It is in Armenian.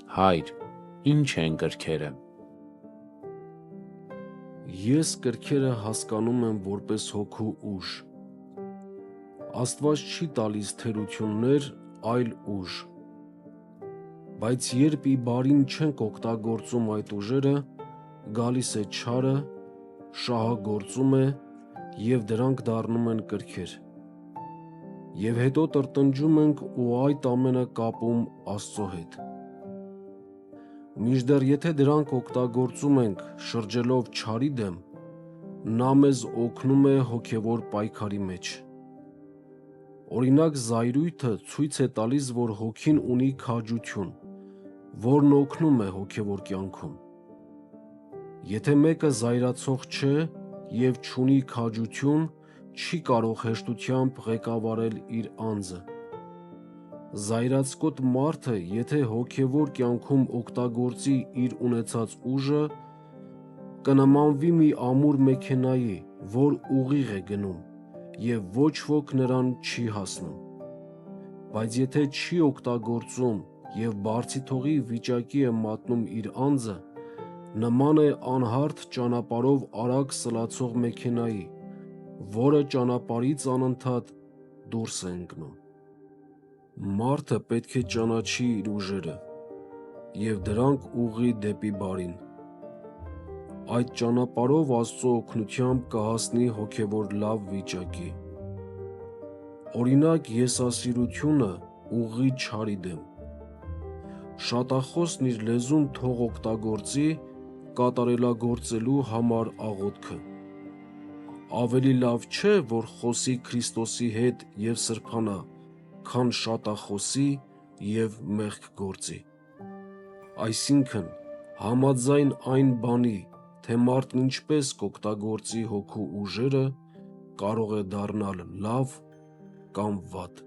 Հայր, ինչ են կրքերը։ Ես կրքերը հասկանում եմ որպես հոգու ուժ։ Աստված չի տալիս թերություններ, այլ ուժ։ Բայց երբ ի բարին չենք օգտագործում այդ ուժերը, գալիս է չարը, շահագործում է և դրանք դառնում են կրքեր։ Եվ հետո տրտնջում ենք ու այդ ամենը կապում Աստծո հետ։ Մինչդեռ եթե դրանք օգտագործում ենք շրջելով չարի դեմ, նա մեզ օգնում է հոգևոր պայքարի մեջ։ Օրինակ զայրույթը ցույց է տալիս, որ հոգին ունի քաջություն, որն օգնում է հոգևոր կյանքում։ Եթե մեկը զայրացող չէ և չունի քաջություն, չի կարող հեշտությամբ ղեկավարել իր անձը։ Զայրացկոտ մարդը, եթե հոգևոր կյանքում օգտագործի իր ունեցած ուժը, կնմանվի մի ամուր մեքենայի, որ ուղիղ է գնում, և ոչ ոք նրան չի հասնում։ Բայց եթե չի օգտագործում և բարձիթողի վիճակի է մատնում իր անձը, նման է անհարթ ճանապարհով արագ սլացող մեքենայի, որը ճանապարհից անընդհատ դուրս է ընկնում։ Մարդը պետք է ճանաչի իր ուժերը և դրանք ուղղի դեպի բարին։ Այդ ճանապարհով Աստծո օգնությամբ կհասնի հոգևոր լավ վիճակի։ Օրինակ եսասիրությունը ուղղի չարի դեմ։ Շատախոսն իր լեզուն թող օգտագործի կատարելագործելու համար աղոթքը։ Ավելի լավ չէ, որ խոսի Քրիստոսի հետ և սրբանա, քան շատախոսի և մեղք գործի։ Այսինքն, համաձայն այն բանի, թե մարդն ինչպես կօգտագործի հոգու ուժերը, կարող է դառնալ լավ կամ վատ։